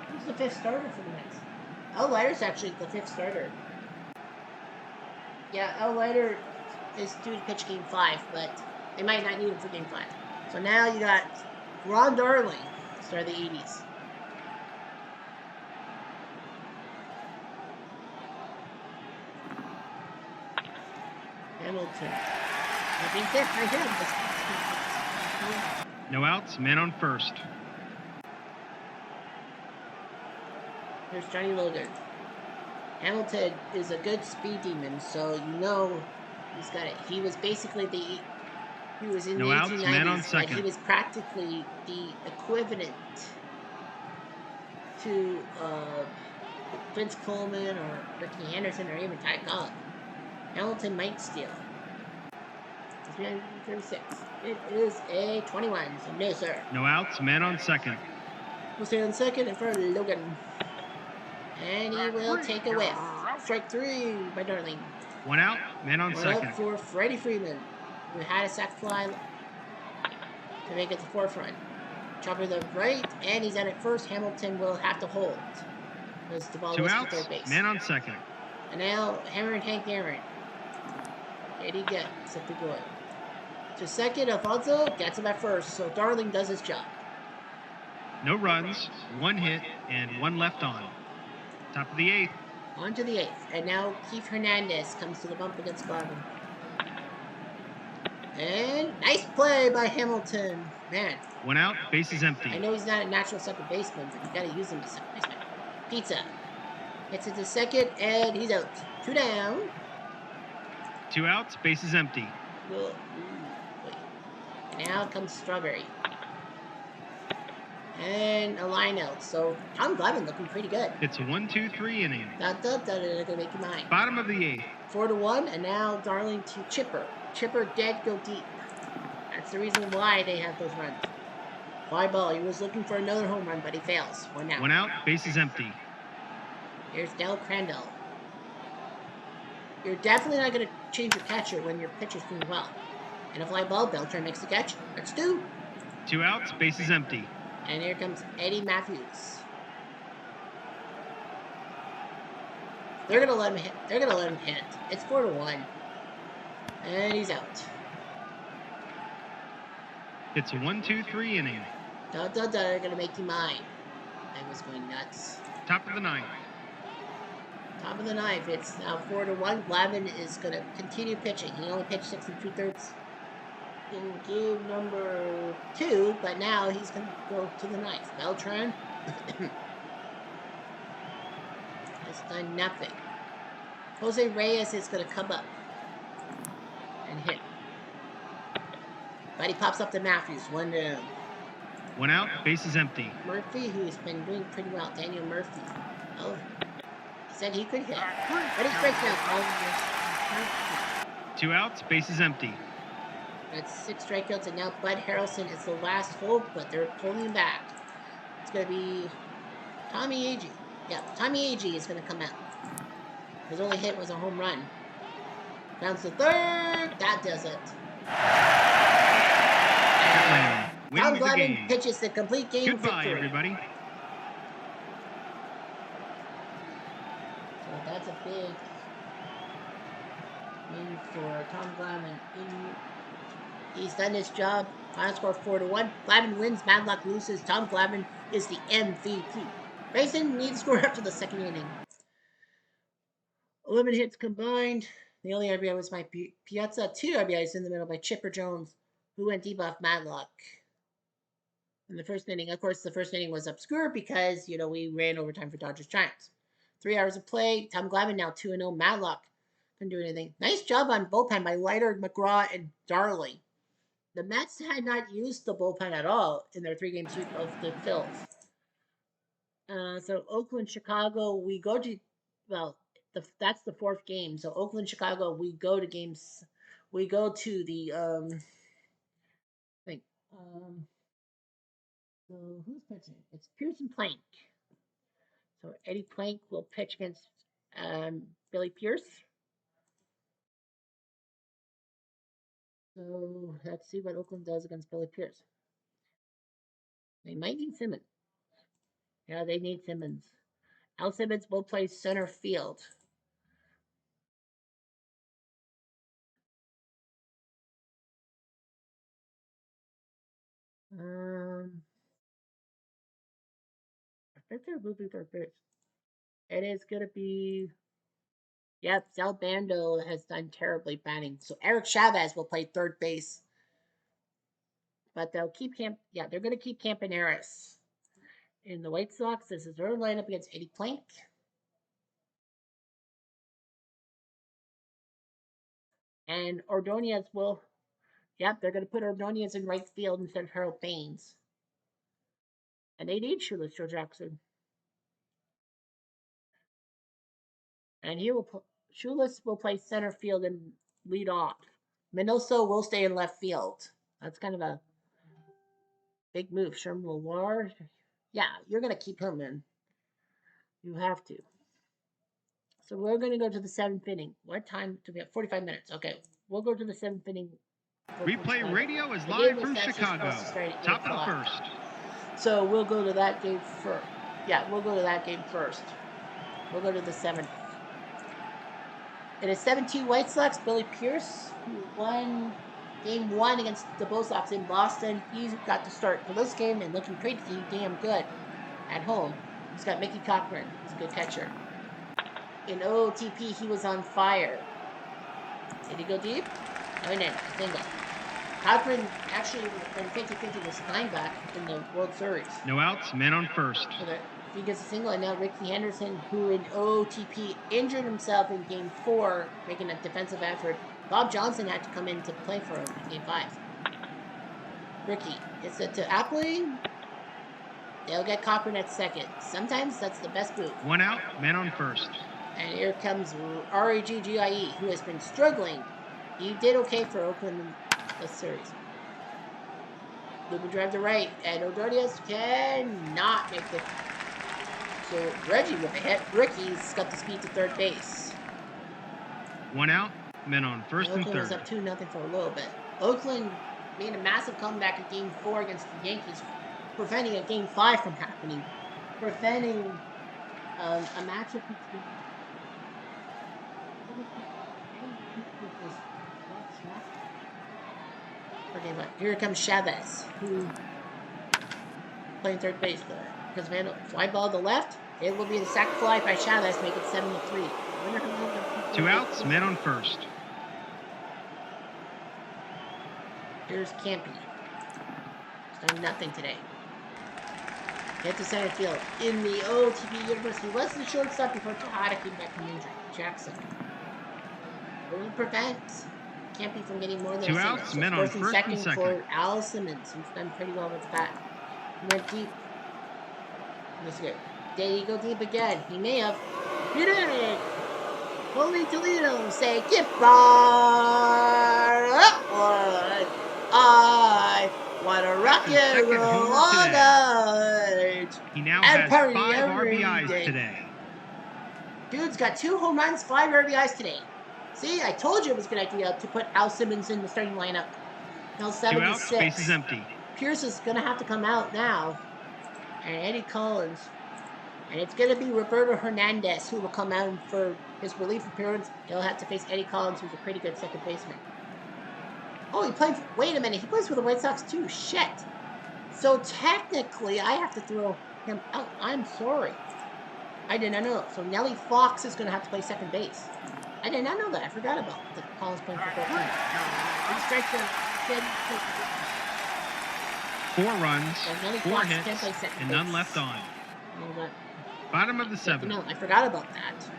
Who's the 5th starter for the Mets? Al Leiter's actually the 5th starter. Yeah, Al Leiter is due to pitch game 5, but they might not need him for game 5. So now you got Ron Darling, start of the 80s. Hamilton. I think that right here. No outs, man on first. Here's Johnny Logan. Hamilton is a good speed demon, so you know he's got it. He was basically he was in no the outs, 1890s, man on but second. he was practically the equivalent to Vince Coleman or Ricky Anderson or even Ty Cobb. Hamilton might steal. 336. It is a 21, so no, sir. No outs, man on second. We'll stay on second for Logan. And he will take a whiff. Strike 3 by Darling. 1 out, man on second. 1 up for Freddie Freeman, who had a sac fly to make it the forefront. Chopper to the right, and he's at it first. Hamilton will have to hold, because the ball 2 goes outs, to third base. man on second. And now, Hammer and Hank Aaron. Did he get set to go? To second, Alfonso gets him at first, so Darling does his job. No runs, 1 hit, and 1 left on. Top of the 8th. On to the 8th, and now Keith Hernandez comes to the bump against Garvin. And nice play by Hamilton. Man. 1 out, base is empty. I know he's not a natural second baseman, but you gotta use him as second baseman. Pizza. Gets it to second, and he's out. 2 down. 2 outs, base is empty. And now comes Strawberry. And a line out. So Tom Glavine looking pretty good. It's a 1-2-3 inning. They're gonna make you mine. Bottom of the 8th. 4-1, and now Darling to Chipper. Chipper dead, go deep. That's the reason why they have those runs. Fly ball. He was looking for another home run, but he fails. 1 out. 1 out, base is empty. Here's Del Crandall. You're definitely not going to change your catcher when your pitcher's doing well. And a fly ball, Beltran makes the catch. That's 2. 2 outs, base is empty. And here comes Eddie Matthews. They're going to let him hit. They're going to let him hit. It's 4-1. And he's out. It's a 1-2-3 inning. They're going to make you mine. I was going nuts. Top of the 9th. Top of the 9th. It's now 4-1. Glavine is going to continue pitching. He only pitched 6 2/3 in game number 2, but now he's going to go to the 9th. Beltran has done nothing. Jose Reyes is going to come up and hit. But he pops up to Matthews. 1 down. 1 out, base is empty. Murphy, who's been doing pretty well. Daniel Murphy. Oh, he said he could hit. But he strikes out. 2 outs, base is empty. That's 6 strikeouts, and now Bud Harrelson is the last hope, but they're pulling him back. It's going to be Tommy Agee. Yeah, Tommy Agee is going to come out. His only hit was a home run. Bounce to third. That does it. Tom Glavine pitches the complete game Goodbye, victory. Everybody. So that's a big win for Tom Glavine. He's done his job. Final score 4-1. Glavine wins. Madlock loses. Tom Glavine is the MVP. Grayson needs to score after the 2nd inning. 11 hits combined. The only RBI was by Piazza. 2 RBIs in the middle by Chipper Jones, who went deep off Madlock. In the 1st inning, of course, the 1st inning was obscure because, we ran overtime for Dodgers Giants. 3 hours of play. Tom Glavine now 2-0. Madlock couldn't do anything. Nice job on bullpen by Leiter, McGraw, and Darling. The Mets had not used the bullpen at all in their 3-game sweep of the Phils. So Oakland, Chicago, we go to, that's the 4th game. So Oakland, Chicago, we go to the thing. So who's pitching? It's Pearson Plank. So Eddie Plank will pitch against Billy Pierce. So let's see what Oakland does against Billy Pierce. They might need Simmons. Yeah, they need Simmons. Al Simmons will play center field. I think they're moving third base. It is going to be Yep, Sal Bando has done terribly batting. So Eric Chavez will play third base. But they'll keep they're going to keep Campaneris. In the White Sox, this is their lineup against Eddie Plank. And Ordonez will, they're going to put Ordonez in right field instead of Harold Baines. And they need Shoeless Joe Jackson. And Shoeless will play center field and lead off. Minoso will stay in left field. That's kind of a big move. Sherman Lawar. Yeah, you're going to keep him in. You have to. So we're going to go to the 7th inning. What time do we have? 45 minutes. Okay. We'll go to the 7th inning. Replay radio is live from Chicago. Top of the first. So we'll go to that game first. Yeah, we'll go to that game first. We'll go to the 7th. It is 7-2 White Sox. Billy Pierce, who won Game 1 against the Bo Sox in Boston. He's got to start for this game and looking pretty damn good at home. He's got Mickey Cochran. He's a good catcher. In OOTP, he was on fire. Did he go deep? No, he didn't. A single. Cochran actually, when 50-50 was Steinbach in the World Series. No outs, men on first. So he gets a single, and now Ricky Henderson, who in OOTP injured himself in Game 4, making a defensive effort. Bob Johnson had to come in to play for him in Game 5. Ricky gets it to Appling. They'll get Cochran at second. Sometimes that's the best move. 1 out, men on first. And here comes REGGIE, who has been struggling. He did okay for Oakland this series. Looping drive to right, and Ordonez cannot make the. So Reggie with a hit. Ricky's got the speed to third base. 1 out, men on first and third. Oakland was up 2-0 for a little bit. Oakland made a massive comeback in Game 4 against the Yankees, preventing a Game 5 from happening, preventing a matchup between. Okay, but here comes Chavez, who playing third base there. Because man, fly ball to the left, it will be the sac fly by Chavez, make it 7-3. 2 outs, men on first. Here's Campy. He's done nothing today. Get to center field. In the OTP universe, he was the shortstop before Tejada came back from injury. Jackson. Will prevent Campy from getting more than 2 outs, men on first and second. For Al Simmons, who's done pretty well with the bat. He went deep. That's good. Did he go deep again? He may have. He did! Holy Toledo say goodbye. I want to rock and roll all night. He now has 5 RBIs today. Dude's got 2 home runs, 5 RBIs today. See, I told you it was a good idea to put Al Simmons in the starting lineup. Now 7 2 outs, base is empty. Pierce is going to have to come out now. And Eddie Collins. And it's going to be Roberto Hernandez who will come out for his relief appearance. He'll have to face Eddie Collins, who's a pretty good second baseman. Oh, he played. Wait a minute. He plays for the White Sox too. Shit. So technically, I have to throw him out. I'm sorry. I did not know. So Nellie Fox is going to have to play second base. I did not know that. I forgot about that. Collins playing for 14. Strike the kid. 4 runs, 4 hits, and none left on. Bottom of the 7th. No, I forgot about that.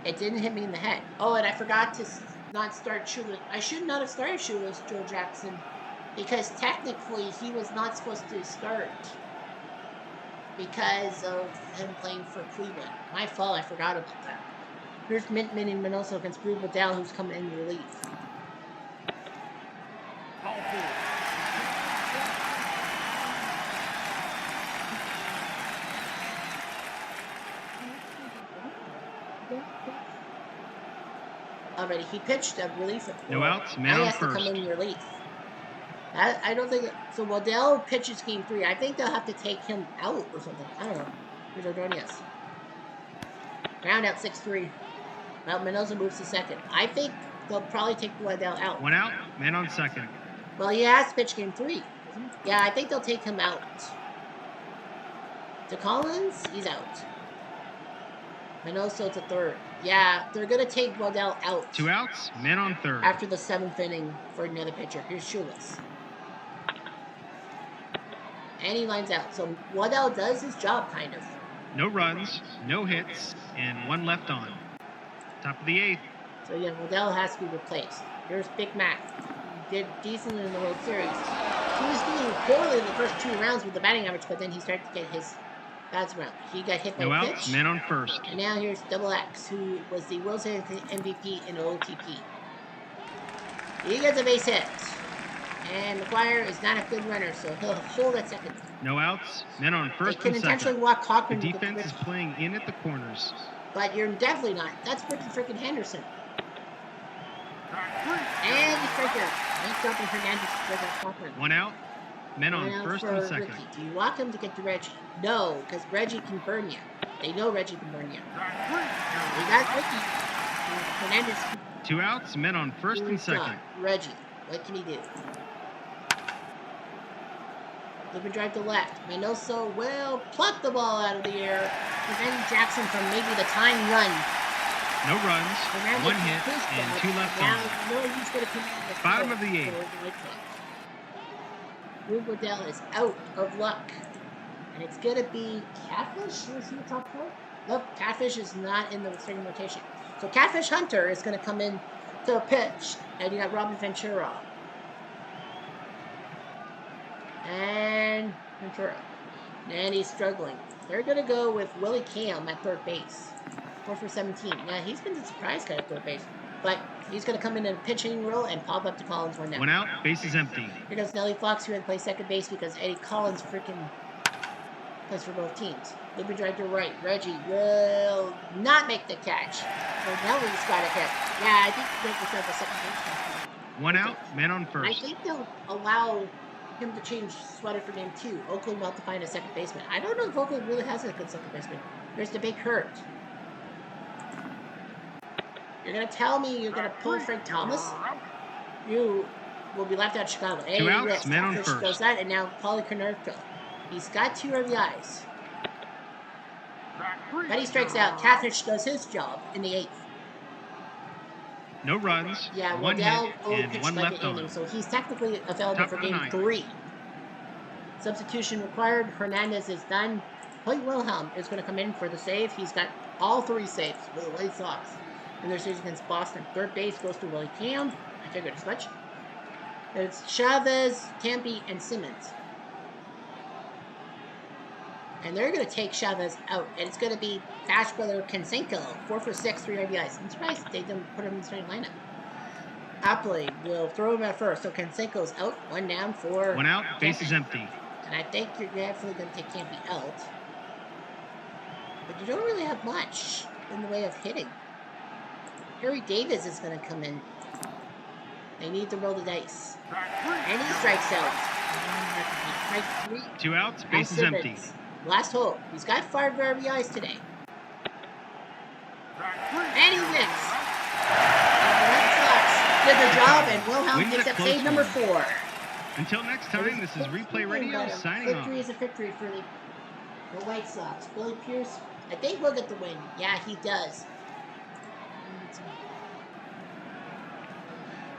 It didn't hit me in the head. Oh, and I forgot to not start Shoeless. I should not have started Shoeless Joe Jackson because technically he was not supposed to start because of him playing for Cleveland. My fault. I forgot about that. Here's Mintman and Minoso against Brew Waddell, who's coming in relief. Already, he pitched a relief. No outs, man on first. He has to come in relief. I don't think so. Waddell pitches Game 3. I think they'll have to take him out or something. I don't know. Here's Ordonez. Ground out 6-3. Well, Mendoza moves to second. I think they'll probably take Waddell out. 1 out, man on second. Well, he has pitched Game 3. Yeah, I think they'll take him out. To Collins, he's out. Mendoza to third. Yeah, they're going to take Waddell out. 2 outs, men on third. After the 7th inning for another pitcher. Here's Shoeless. And he lines out. So Waddell does his job, kind of. No runs, no hits, and 1 left on. Top of the 8th. So yeah, Waddell has to be replaced. Here's Big Mac. He did decently in the World Series. He was doing poorly in the first 2 rounds with the batting average, but then he started to get his bats around. He got hit by a pitch. Men on first. And now here's Double X, who was the World Series MVP in OTP. He gets a base hit. And McGuire is not a good runner, so he'll hold at second. No outs, men on first and second. They can intentionally walk Cochran. The defense is playing in at the corners. But you're definitely not. That's freaking Henderson. And he's right there. He's dropping Hernandez to Cochran. 1 out, men on first and second. Ricky. Do you walk him to get to Reggie? No, because Reggie can burn you. They know Reggie can burn you. We got Ricky. Hernandez. 2 outs, men on first and second. Reggie, what can he do? Looping drive to left. Manoso will pluck the ball out of the air, preventing Jackson from maybe the time run. No runs, 1 hit, and 2 left on. He's going to come in bottom of the 8th. Rube Waddell is out of luck. And it's going to be Catfish? Is he the top 4? Nope, Catfish is not in the starting rotation. So Catfish Hunter is going to come in to a pitch. And you got Robin Ventura. And Ventura. And he's struggling. They're going to go with Willie Cam at third base. 4 for 17. Now, he's been the surprise guy at third base. But he's going to come in a pitching role and pop up to Collins 1 down. 1 out, base is empty. Here goes Nelly Fox, who had to play second base because Eddie Collins freaking plays for both teams. Looping drive to right. Reggie will not make the catch. So Nelly's got a hit. Yeah, I think he makes himself a second base. 1 out, man on first. I think they'll allow him to change sweater for game 2. Oakland will have to find a second baseman. I don't know if Oakland really has a good second baseman. There's the big hurt. You're going to tell me you're going to pull Frank Thomas? You will be left out of Chicago. 2 outs, man on first. Goes that, and now Paulie Konerko. He's got 2 RBIs. But he strikes out. Catfish does his job in the 8th. No runs, yeah, 1 Waddell hit, and 1 left on. Inning, so he's technically available for game 3. Substitution required. Hernandez is done. Hoyt Wilhelm is going to come in for the save. He's got all 3 saves for the White Sox in their series against Boston. Third base goes to Willie Cam. I figured as much. It's Chavez, Campy, and Simmons. And they're going to take Chavez out. And it's going to be Bash Brother Canseco. 4 for 6, 3 RBIs. I'm surprised they didn't put him in the starting lineup. Apley will throw him at first. So Canseco's out. 1 down for 1 out, base is empty. And I think you're definitely going to take Campy out. But you don't really have much in the way of hitting. Harry Davis is going to come in. They need to roll the dice. And he strikes out. Strike 3. 2 outs, base is empty. Last hope. He's got 5 RBIs today. And he wins. That sucks. Did the job, and Wilhelm picks up save number 4. Until next time, this is Replay Radio signing off. Victory is a victory for the White Sox. Billy Pierce, I think we'll get the win. Yeah, he does.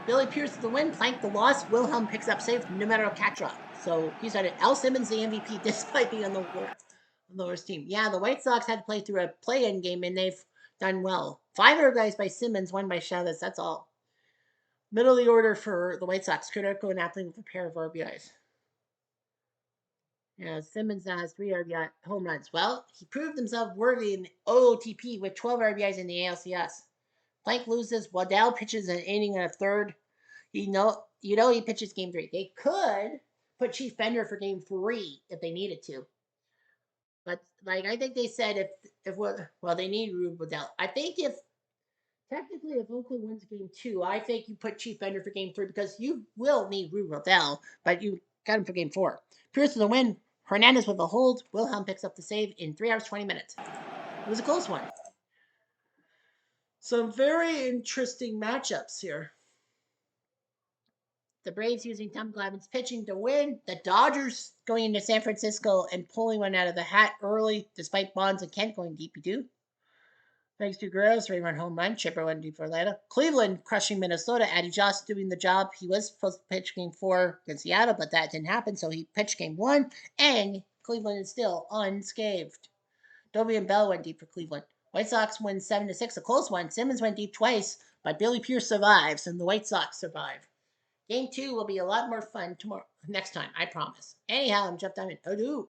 Billy Pierce the win, Plank the loss. Wilhelm picks up save, no matter what catch drop. So he's had it. Al Simmons the MVP despite being on the worst team. Yeah, the White Sox had to play through a play-in game and they've done well. 5 RBIs by Simmons, 1 by Chavez. That's all. Middle of the order for the White Sox. Konerko and Appling with a pair of RBIs. Yeah, Simmons now has 3 RBI home runs. Well, he proved himself worthy in OOTP with 12 RBIs in the ALCS. Plank loses. Waddell pitches an inning and a third. He pitches game 3. They could put Chief Bender for game 3 if they needed to. But I think they said if they need Rube Waddell. I think if Oakland wins game 2, I think you put Chief Bender for game 3 because you will need Rube Waddell, but you got him for game 4. Pierce with the win. Hernandez with the hold. Wilhelm picks up the save in 3 hours 20 minutes. It was a close one. Some very interesting matchups here. The Braves using Tom Glavine's pitching to win. The Dodgers going into San Francisco and pulling one out of the hat early, despite Bonds and Kent going DP2. Thanks to Guerrero's 3-run home run. Chipper went deep for Atlanta. Cleveland crushing Minnesota. Addie Joss doing the job. He was supposed to pitch game 4 against Seattle, but that didn't happen, so he pitched game 1, and Cleveland is still unscathed. Dobie and Bell went deep for Cleveland. White Sox win 7-6, a close one. Simmons went deep twice, but Billy Pierce survives, and the White Sox survive. Game 2 will be a lot more fun next time, I promise. Anyhow, I'm Jeff Diamond. Adieu.